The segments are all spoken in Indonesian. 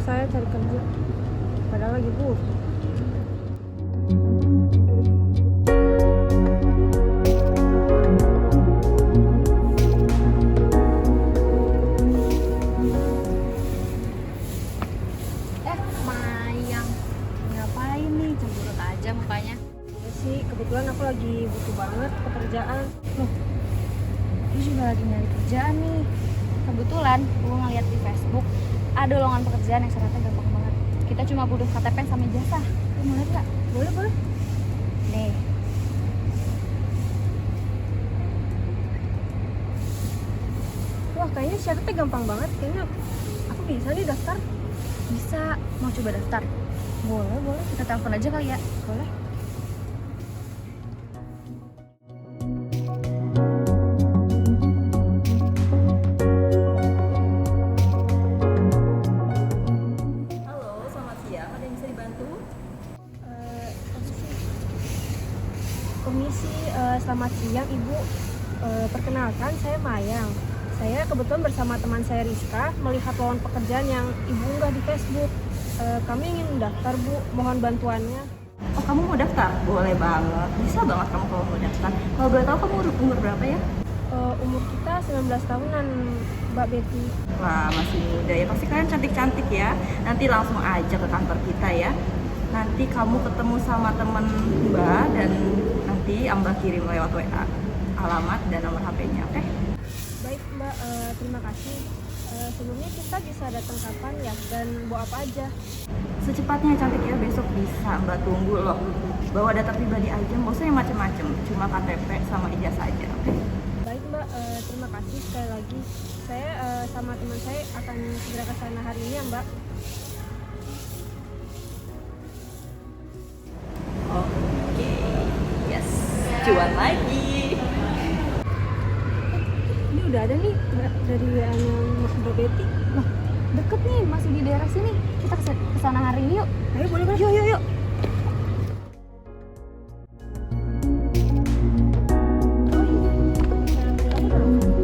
saya cari kerja. Padahal lagi butuh. Mayang, ngapain nih? Cemberut aja mukanya. Ya sih, kebetulan aku lagi butuh banget pekerjaan. Loh, lu juga lagi nyari kerjaan nih. Kebetulan gue ngeliat di Facebook ada lowongan pekerjaan yang syaratnya gampang banget. Kita cuma butuh KTP sama ijazah. Lu mau lihat nggak? Boleh, boleh. Nih. Wah, kayaknya syaratnya gampang banget. Kayaknya aku bisa nih daftar. Bisa, mau coba daftar? Boleh, boleh. Kita telepon aja kali ya. Boleh. Halo, selamat siang. Ada yang bisa dibantu? Komisi, selamat siang Ibu. Perkenalkan, saya Mayang. Saya kebetulan bersama teman saya Rizka melihat lowongan pekerjaan yang Ibu unggah di Facebook. Kami ingin mendaftar, Bu. Mohon bantuannya. Oh, kamu mau daftar? Boleh banget. Bisa banget kamu kalau mau daftar. Kalau boleh tahu kamu umur berapa ya? Umur kita 19 tahunan, Mbak Betty. Wah, masih muda ya. Pasti kalian cantik-cantik ya. Nanti langsung aja ke kantor kita ya. Nanti kamu ketemu sama temen Mbak dan nanti Mbak kirim lewat WA alamat dan nomor HP-nya, oke? Baik, Mbak. Terima kasih. Sebelumnya kita bisa datang kapan ya? Dan bawa apa aja? Secepatnya cantik ya, besok bisa Mbak tunggu loh. Bawa data pribadi aja, nggak usah yang macem-macem. Cuma KTP sama ijazah aja, oke? Baik, Mbak. Terima kasih sekali lagi. Saya sama teman saya akan segera ke sana hari ini ya, Mbak. Oke, yes, cuan lagi. Ini udah ada nih dari Mbak Betty. Loh, deket nih, masih di daerah sini. Kita kesana hari ini yuk. Ayo, boleh, boleh. Yuk, yuk, yuk.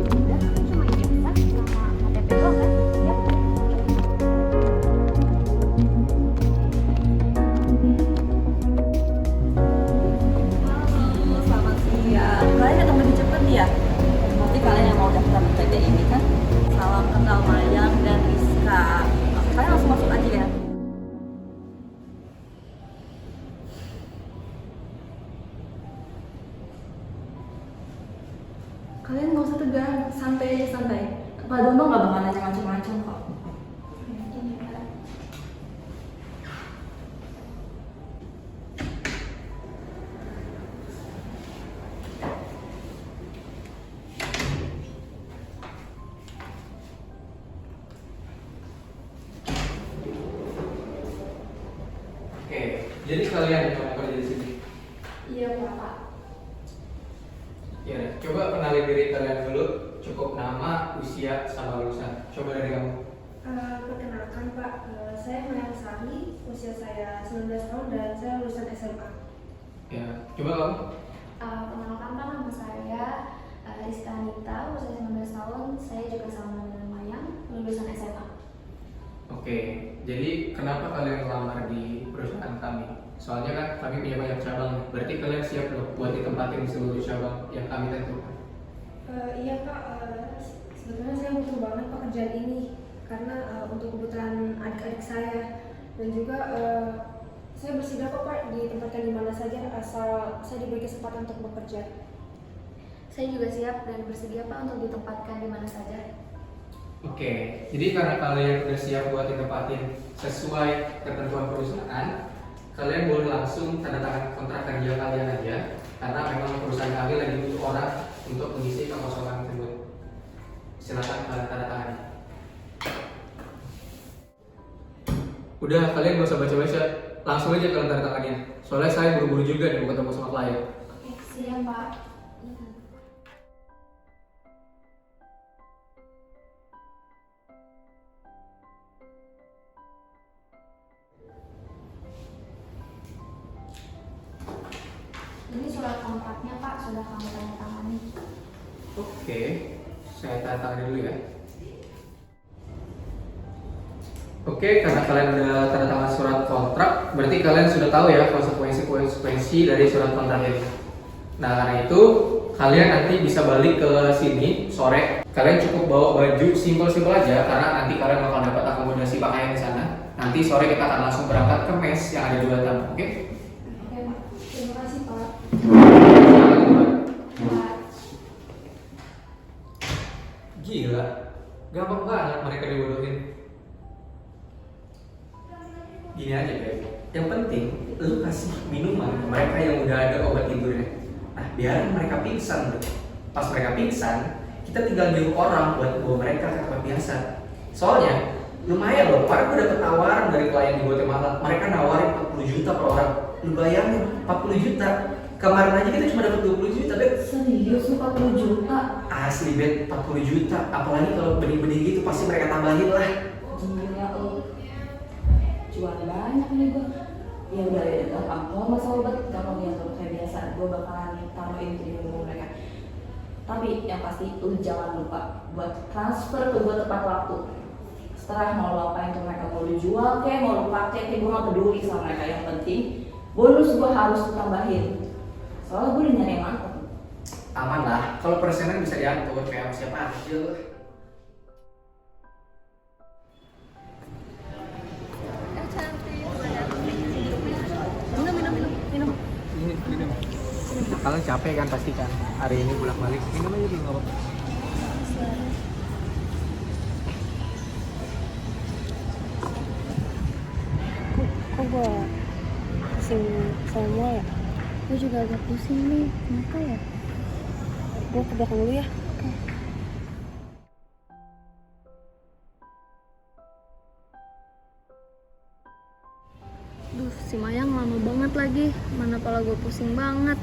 Udah, cuma ijazah sama KTP doang kan? Ya. Selamat siang. Kalian datang lebih cepat ya? Pasti kalian yang mau daftar di PT ini kan? Salam kenal Mayang dan Rizka. Kalian langsung masuk aja ya. Kalian nggak usah tegang, santai aja santai. Pak Dono nggak bakal nanya macam-macam kok. Oke, jadi kalian yang mau kerja di sini. Iya Pak. Ya, coba kenalin diri kalian dulu. Cukup nama, usia, sama lulusan. Coba dari kamu. Perkenalkan, Pak. Saya Mayang Sari, usia saya 19 tahun dan saya lulusan SMA. Ya, coba kamu. Perkenalkan Pak, nama saya Rizka Anita, usia 19 tahun. Saya juga sama dengan Mayang, lulusan SMA. Oke, jadi kenapa kalian ngelamar di perusahaan kami? Soalnya kan kami punya banyak cabang. Berarti kalian siap loh buat ditempatin di seluruh cabang yang kami tentukan. Iya, Pak. Sebetulnya saya butuh banget pekerjaan ini karena untuk kebutuhan adik-adik saya dan juga saya bersedia kok, Pak, ditempatkan di mana saja asal saya diberi kesempatan untuk bekerja. Saya juga siap dan bersedia Pak untuk ditempatkan di mana saja. Oke, jadi karena kalian udah siap buat ditempatin sesuai ketentuan perusahaan, kalian boleh langsung tanda tangan kontrak kerja kalian aja, karena memang perusahaan kami lagi butuh orang untuk mengisi kekosongan tersebut. Silakan kalian tanda tangan. Udah, kalian gak usah baca-baca, langsung aja kalian tanda tangannya. Soalnya saya buru-buru juga nih mau ketemu sama klien. Oke, siap Pak. Ini surat kontraknya Pak, sudah kami tanda tangani. Oke, saya tanda tangan dulu ya. Oke, karena kalian udah tanda tangan surat kontrak, berarti kalian sudah tahu ya konsekuensi dari surat kontrak ini. Nah, karena itu kalian nanti bisa balik ke sini sore. Kalian cukup bawa baju simpel-simpel aja karena nanti kalian bakal dapat akomodasi pakaian di sana. Nanti sore kita akan langsung berangkat ke mes yang ada di Batam, oke? Oke Pak, terima kasih Pak. Gila, gampang banget mereka dibodohin. Gini aja guys, yang penting lu kasih minuman ke mereka yang udah ada obat tidurnya. Nah, biarin mereka pingsan tuh. Pas mereka pingsan, kita tinggal nyuruh orang buat bawa mereka ke tempat biasa. Soalnya lumayan loh, kemarin gue dapet tawaran dari klien di Guatemala. Mereka nawarin 40 juta per orang. Lu bayangin 40 juta. Kemarin aja kita cuma dapat 20 juta, Bet. Serius 40 juta? Asli, Bet, 40 juta. Apalagi kalau benih-benih gitu pasti mereka tambahin lah. Gila lo. Jual banyak nih gue. Ya udah ya, gampang. Kalau masalah obat, gampang diatur kayak biasa. Gue bakalan taruhin di rumah mereka. Tapi yang pasti lu jangan lupa buat transfer ke gue tepat waktu. Setelah mau lo apain tuh mereka, mau lu jual kayak mau lu pakai kayak, gue gak peduli sama mereka. Yang penting bonus gue harus lu tambahin. Soalnya gue udah nyari yang mantep. Aman lah, kalau persenan bisa diatur kayak siapa aja loh. Minum. Minum. Kalian capek kan pasti kan hari ini bolak-balik. Minum aja dulu nggak apa-apa. Kok gue pusing semua ya? Gue juga agak pusing nih, kenapa ya? Gue ke belakang dulu ya. Duh, si Mayang lama banget lagi. Mana pala gue pusing banget.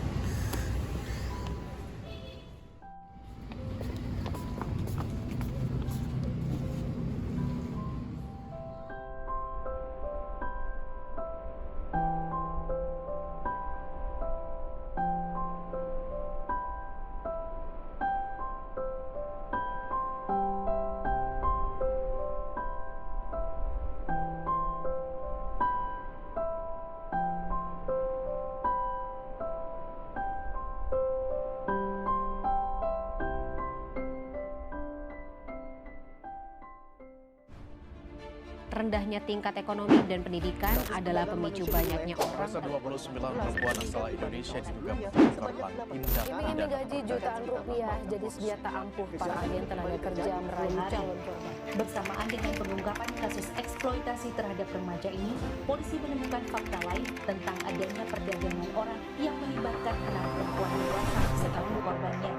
Rendahnya tingkat ekonomi dan pendidikan adalah pemicu banyaknya orang. 29 perempuan asal Indonesia diduga menjadi korban tindak Iming-iming gaji jutaan rupiah jadi senjata ampuh para agen tenaga kerja merayu calon korban. Bersamaan dengan pengungkapan kasus eksploitasi terhadap remaja ini, polisi menemukan fakta lain tentang adanya perdagangan orang yang melibatkan anak perempuan dewasa sebagai korbannya.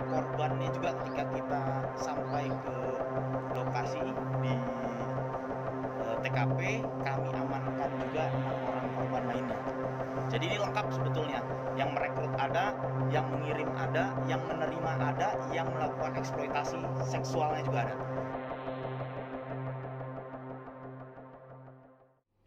Korbannya juga ketika kita sampai ke lokasi di TKP, kami amankan juga 6 orang korban lainnya. Jadi ini lengkap sebetulnya. Yang merekrut ada, yang mengirim ada, yang menerima ada, yang melakukan eksploitasi seksualnya juga ada.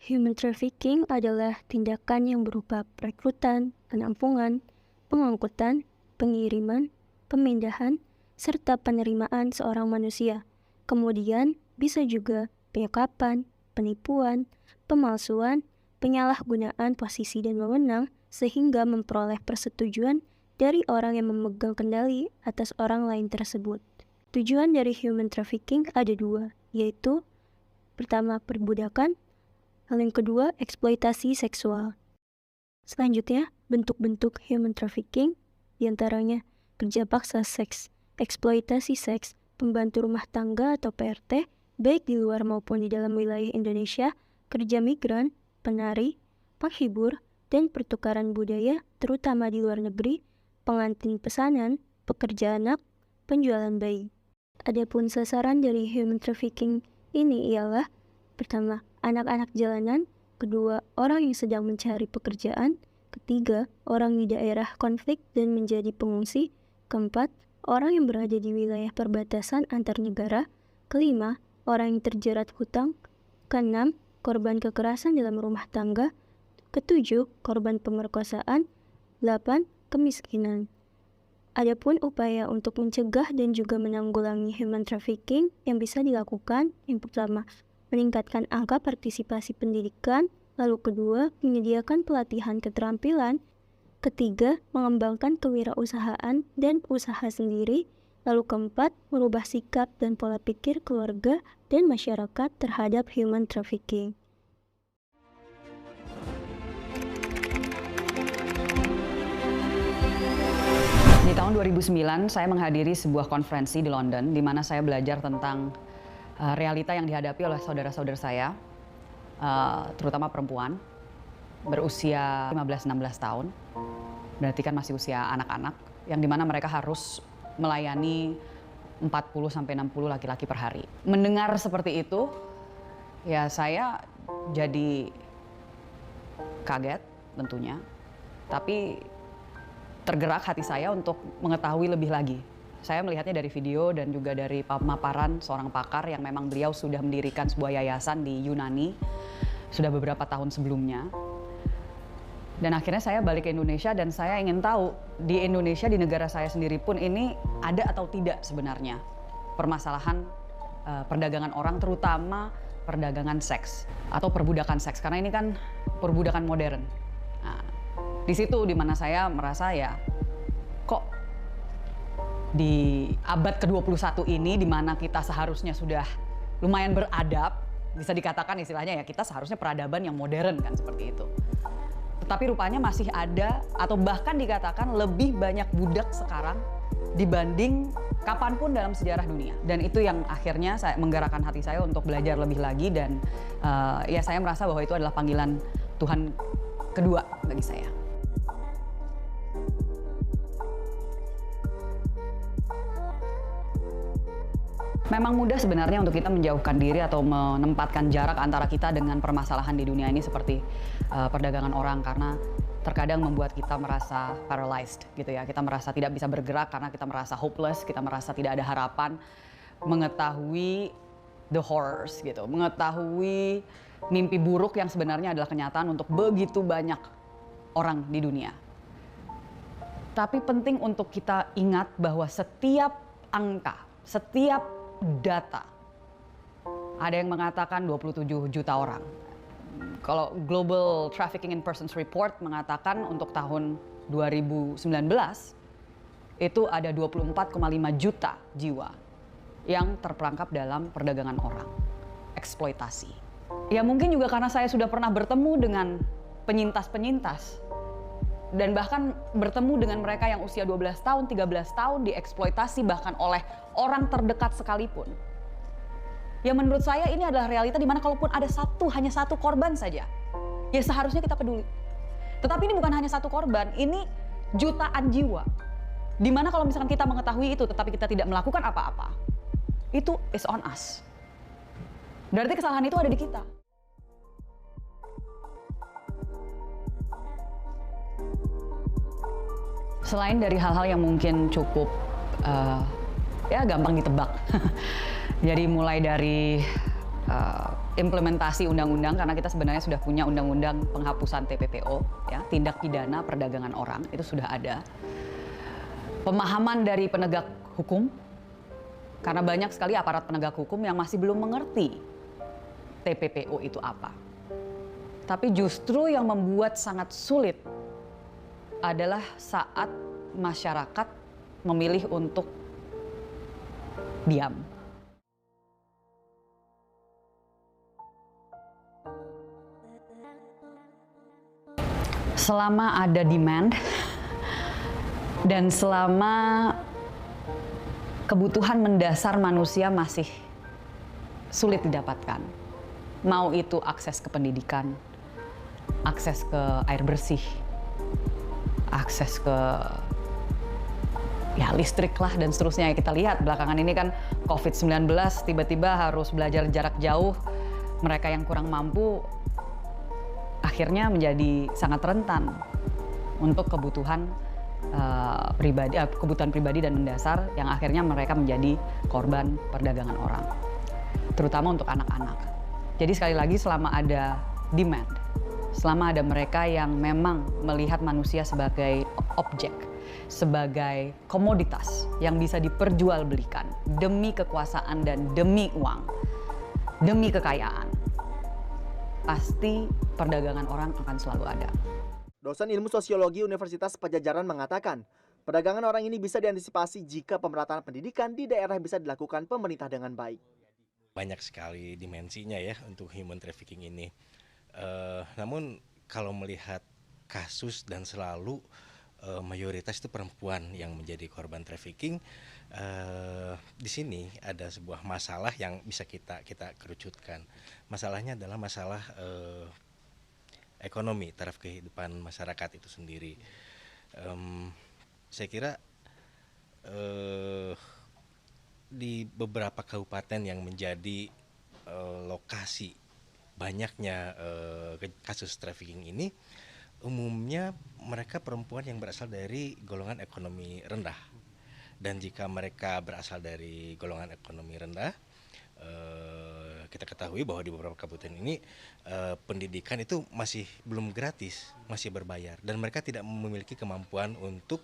Human trafficking adalah tindakan yang berupa perekrutan, penampungan, pengangkutan, pengiriman, pemindahan, serta penerimaan seorang manusia. Kemudian bisa juga penyekapan, penipuan, pemalsuan, penyalahgunaan posisi dan wewenang sehingga memperoleh persetujuan dari orang yang memegang kendali atas orang lain tersebut. Tujuan dari human trafficking ada 2, yaitu pertama perbudakan, lalu yang kedua eksploitasi seksual. Selanjutnya, bentuk-bentuk human trafficking diantaranya kerja paksa seks, eksploitasi seks, pembantu rumah tangga atau PRT, baik di luar maupun di dalam wilayah Indonesia, kerja migran, penari, penghibur, dan pertukaran budaya terutama di luar negeri, pengantin pesanan, pekerja anak, penjualan bayi. Adapun sasaran dari human trafficking ini ialah pertama, anak-anak jalanan, kedua, orang yang sedang mencari pekerjaan, ketiga, orang di daerah konflik dan menjadi pengungsi, keempat, orang yang berada di wilayah perbatasan antar negara, kelima, orang yang terjerat hutang, keenam, korban kekerasan dalam rumah tangga, ketujuh, korban pemerkosaan, 8, kemiskinan. Adapun upaya untuk mencegah dan juga menanggulangi human trafficking yang bisa dilakukan, yang pertama, meningkatkan angka partisipasi pendidikan. Lalu kedua, menyediakan pelatihan keterampilan. Ketiga, mengembangkan kewirausahaan dan usaha sendiri. Lalu keempat, merubah sikap dan pola pikir keluarga dan masyarakat terhadap human trafficking. Di tahun 2009, saya menghadiri sebuah konferensi di London, di mana saya belajar tentang realita yang dihadapi oleh saudara-saudara saya, terutama perempuan, berusia 15-16 tahun, berarti kan masih usia anak-anak, yang dimana mereka harus melayani 40-60 laki-laki per hari. Mendengar seperti itu, ya saya jadi kaget tentunya, tapi tergerak hati saya untuk mengetahui lebih lagi. Saya melihatnya dari video dan juga dari pemaparan seorang pakar yang memang beliau sudah mendirikan sebuah yayasan di Yunani sudah beberapa tahun sebelumnya. Dan akhirnya saya balik ke Indonesia dan saya ingin tahu di Indonesia, di negara saya sendiri pun ini ada atau tidak sebenarnya permasalahan perdagangan orang, terutama perdagangan seks atau perbudakan seks, karena ini kan perbudakan modern. Nah, di situ dimana saya merasa ya kok di abad ke-21 ini dimana kita seharusnya sudah lumayan beradab, bisa dikatakan istilahnya ya kita seharusnya peradaban yang modern kan seperti itu. Tetapi rupanya masih ada atau bahkan dikatakan lebih banyak budak sekarang dibanding kapanpun dalam sejarah dunia. Dan itu yang akhirnya saya menggerakkan hati saya untuk belajar lebih lagi dan ya saya merasa bahwa itu adalah panggilan Tuhan kedua bagi saya. Memang mudah sebenarnya untuk kita menjauhkan diri atau menempatkan jarak antara kita dengan permasalahan di dunia ini seperti perdagangan orang, karena terkadang membuat kita merasa paralyzed gitu ya. Kita merasa tidak bisa bergerak karena kita merasa hopeless, kita merasa tidak ada harapan, mengetahui the horrors gitu, mengetahui mimpi buruk yang sebenarnya adalah kenyataan untuk begitu banyak orang di dunia. Tapi penting untuk kita ingat bahwa setiap angka, setiap data, ada yang mengatakan 27 juta orang. Kalau Global Trafficking in Persons Report mengatakan untuk tahun 2019 itu ada 24,5 juta jiwa yang terperangkap dalam perdagangan orang, eksploitasi. Ya mungkin juga karena saya sudah pernah bertemu dengan penyintas-penyintas dan bahkan bertemu dengan mereka yang usia 12 tahun, 13 tahun dieksploitasi bahkan oleh orang terdekat sekalipun. Ya menurut saya ini adalah realita di mana kalaupun ada hanya satu korban saja, ya seharusnya kita peduli. Tetapi ini bukan hanya satu korban, ini jutaan jiwa. Di mana kalau misalkan kita mengetahui itu tetapi kita tidak melakukan apa-apa, itu is on us. Berarti kesalahan itu ada di kita. Selain dari hal-hal yang mungkin cukup ya gampang ditebak. Jadi mulai dari implementasi undang-undang, karena kita sebenarnya sudah punya undang-undang penghapusan TPPO, ya, tindak pidana perdagangan orang, itu sudah ada. Pemahaman dari penegak hukum, karena banyak sekali aparat penegak hukum yang masih belum mengerti TPPO itu apa. Tapi justru yang membuat sangat sulit adalah saat masyarakat memilih untuk diam. Selama ada demand dan selama kebutuhan mendasar manusia masih sulit didapatkan, mau itu akses ke pendidikan, akses ke air bersih, akses ke ya listrik lah dan seterusnya. Kita lihat belakangan ini kan COVID-19 tiba-tiba harus belajar jarak jauh. Mereka yang kurang mampu akhirnya menjadi sangat rentan untuk kebutuhan pribadi dan mendasar yang akhirnya mereka menjadi korban perdagangan orang, terutama untuk anak-anak. Jadi sekali lagi selama ada demand, selama ada mereka yang memang melihat manusia sebagai objek, sebagai komoditas yang bisa diperjualbelikan demi kekuasaan dan demi uang, demi kekayaan, pasti perdagangan orang akan selalu ada. Dosen ilmu sosiologi Universitas Padjadjaran mengatakan, perdagangan orang ini bisa diantisipasi jika pemerataan pendidikan di daerah bisa dilakukan pemerintah dengan baik. Banyak sekali dimensinya ya untuk human trafficking ini. Namun kalau melihat kasus dan selalu mayoritas itu perempuan yang menjadi korban trafficking, di sini ada sebuah masalah yang bisa kita kerucutkan. Masalahnya adalah masalah ekonomi, taraf kehidupan masyarakat itu sendiri. Saya kira di beberapa kabupaten yang menjadi lokasi banyaknya kasus trafficking ini, umumnya mereka perempuan yang berasal dari golongan ekonomi rendah. Dan jika mereka berasal dari golongan ekonomi rendah, kita ketahui bahwa di beberapa kabupaten ini pendidikan itu masih belum gratis, masih berbayar, dan mereka tidak memiliki kemampuan untuk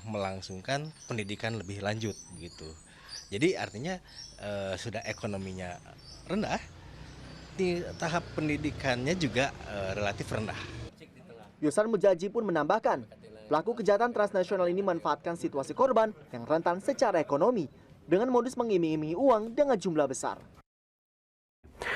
melangsungkan pendidikan lebih lanjut gitu. Jadi artinya sudah ekonominya rendah, di tahap pendidikannya juga relatif rendah. Yosan Mujaji pun menambahkan, pelaku kejahatan transnasional ini memanfaatkan situasi korban yang rentan secara ekonomi dengan modus mengiming-imingi uang dengan jumlah besar.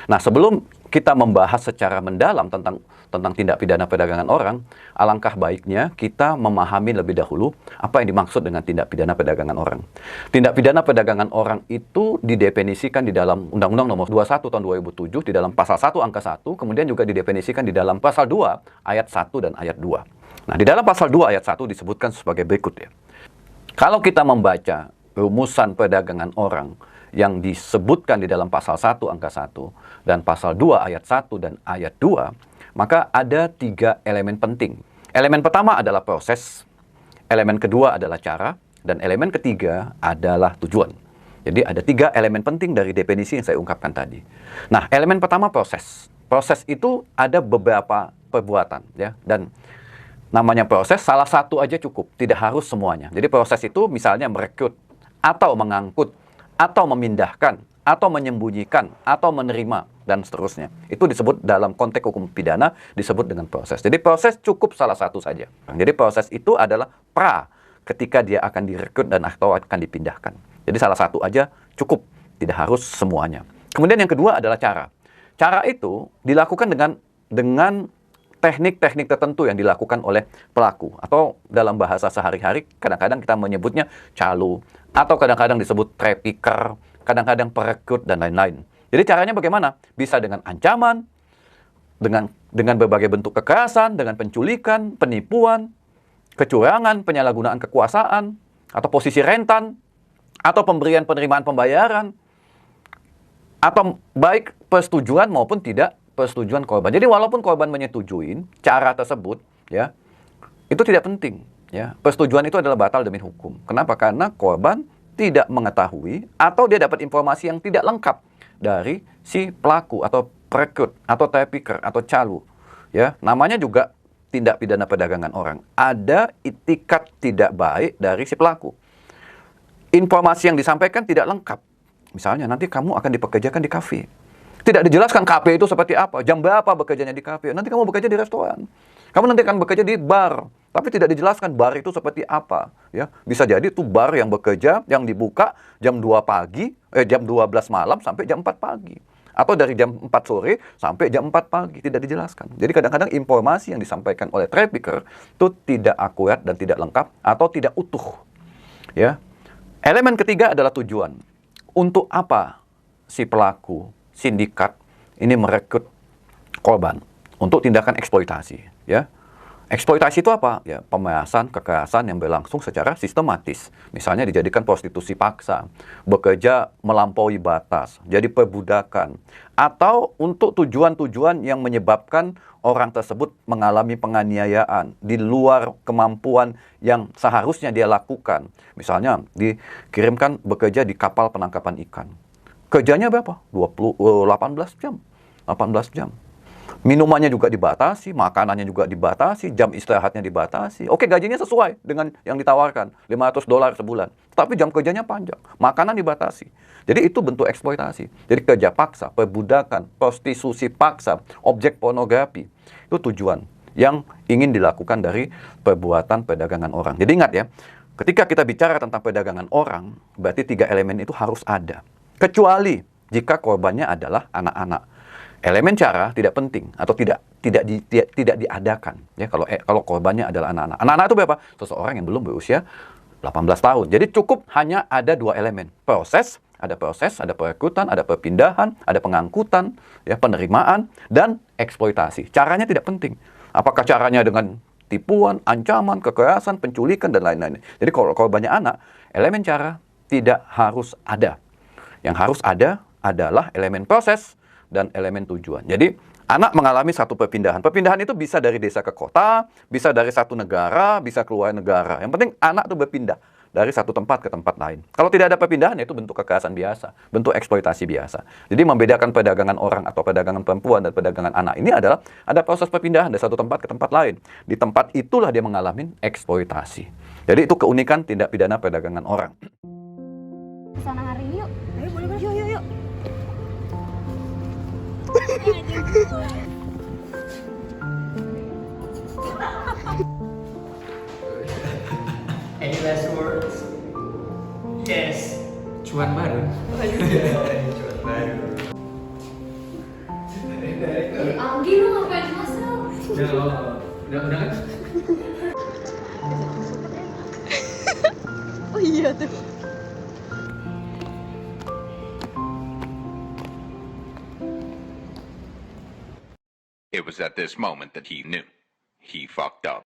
Nah, sebelum kita membahas secara mendalam tentang tindak pidana perdagangan orang, alangkah baiknya kita memahami lebih dahulu apa yang dimaksud dengan tindak pidana perdagangan orang. Tindak pidana perdagangan orang itu didefinisikan di dalam Undang-Undang Nomor 21 Tahun 2007 di dalam Pasal 1 Angka 1, kemudian juga didefinisikan di dalam Pasal 2 Ayat 1 dan Ayat 2. Nah, di dalam Pasal 2 Ayat 1 disebutkan sebagai berikut ya. Kalau kita membaca rumusan perdagangan orang yang disebutkan di dalam Pasal 1 Angka 1 dan Pasal 2 Ayat 1 dan Ayat 2, maka ada 3 elemen penting. Elemen pertama adalah proses, elemen kedua adalah cara, dan elemen ketiga adalah tujuan. Jadi ada 3 elemen penting dari definisi yang saya ungkapkan tadi. Nah, elemen pertama proses. Proses itu ada beberapa perbuatan ya, dan namanya proses salah satu aja cukup, tidak harus semuanya. Jadi proses itu misalnya merekrut atau mengangkut atau memindahkan, atau menyembunyikan, atau menerima, dan seterusnya. Itu disebut dalam konteks hukum pidana, disebut dengan proses. Jadi proses cukup salah satu saja. Jadi proses itu adalah pra, ketika dia akan direkrut dan atau akan dipindahkan. Jadi salah satu aja cukup, tidak harus semuanya. Kemudian yang kedua adalah cara. Cara itu dilakukan dengan teknik-teknik tertentu yang dilakukan oleh pelaku. Atau dalam bahasa sehari-hari, kadang-kadang kita menyebutnya calo, atau kadang-kadang disebut trafficker, kadang-kadang perekrut, dan lain-lain. Jadi caranya bagaimana? Bisa dengan ancaman, dengan berbagai bentuk kekerasan, dengan penculikan, penipuan, kecurangan, penyalahgunaan kekuasaan, atau posisi rentan, atau pemberian penerimaan pembayaran, atau baik persetujuan maupun tidak persetujuan korban. Jadi walaupun korban menyetujui cara tersebut, ya, itu tidak penting. Ya, persetujuan itu adalah batal demi hukum. Kenapa? Karena korban tidak mengetahui atau dia dapat informasi yang tidak lengkap dari si pelaku atau perekrut atau trafficker atau calo. Ya, namanya juga tindak pidana perdagangan orang. Ada itikat tidak baik dari si pelaku. Informasi yang disampaikan tidak lengkap. Misalnya nanti kamu akan dipekerjakan di kafe. Tidak dijelaskan kafe itu seperti apa, jam berapa bekerjanya di kafe. Nanti kamu bekerja di restoran. Kamu nanti akan bekerja di bar, tapi tidak dijelaskan bar itu seperti apa. Ya, bisa jadi itu bar yang bekerja, yang dibuka jam 2 pagi, jam 12 malam sampai jam 4 pagi. Atau dari jam 4 sore sampai jam 4 pagi, tidak dijelaskan. Jadi kadang-kadang informasi yang disampaikan oleh trafficker itu tidak akurat dan tidak lengkap atau tidak utuh. Ya. Elemen ketiga adalah tujuan. Untuk apa si pelaku sindikat ini merekrut korban untuk tindakan eksploitasi, ya. Eksploitasi itu apa? Ya, pemerasan, kekerasan yang berlangsung secara sistematis. Misalnya dijadikan prostitusi paksa, bekerja melampaui batas, jadi perbudakan, atau untuk tujuan-tujuan yang menyebabkan orang tersebut mengalami penganiayaan di luar kemampuan yang seharusnya dia lakukan. Misalnya dikirimkan bekerja di kapal penangkapan ikan. Kerjanya berapa? 18 jam. 18 jam. Minumannya juga dibatasi, makanannya juga dibatasi, jam istirahatnya dibatasi. Oke, gajinya sesuai dengan yang ditawarkan, $500 sebulan. Tapi jam kerjanya panjang, makanan dibatasi. Jadi itu bentuk eksploitasi. Jadi kerja paksa, perbudakan, prostitusi paksa, objek pornografi. Itu tujuan yang ingin dilakukan dari perbuatan perdagangan orang. Jadi ingat ya, ketika kita bicara tentang perdagangan orang, berarti 3 elemen itu harus ada. Kecuali jika korbannya adalah anak-anak. Elemen cara tidak penting atau tidak diadakan ya kalau korbannya adalah anak-anak. Anak-anak itu berapa? Seseorang yang belum berusia 18 tahun. Jadi cukup hanya ada 2 elemen. Proses, ada perekrutan, ada perpindahan, ada pengangkutan, ya, penerimaan dan eksploitasi. Caranya tidak penting. Apakah caranya dengan tipuan, ancaman, kekerasan, penculikan dan lain-lain. Jadi kalau korbannya anak, elemen cara tidak harus ada. Yang harus ada adalah elemen proses dan elemen tujuan. Jadi, anak mengalami satu perpindahan. Perpindahan itu bisa dari desa ke kota, bisa dari satu negara, bisa keluar negara. Yang penting anak itu berpindah dari satu tempat ke tempat lain. Kalau tidak ada perpindahan, itu bentuk kekerasan biasa, bentuk eksploitasi biasa. Jadi, membedakan perdagangan orang atau perdagangan perempuan dan perdagangan anak ini adalah ada proses perpindahan dari satu tempat ke tempat lain. Di tempat itulah dia mengalami eksploitasi. Jadi, itu keunikan tindak pidana perdagangan orang. Kesana hari ini yuk. Ayo, boleh. Yuk. Any last words? Yes. Cuan baru. Cuan baru. Anggi, lu ngapain masuk? Udah kan? Oh iya tuh. It was at this moment that he knew. He fucked up.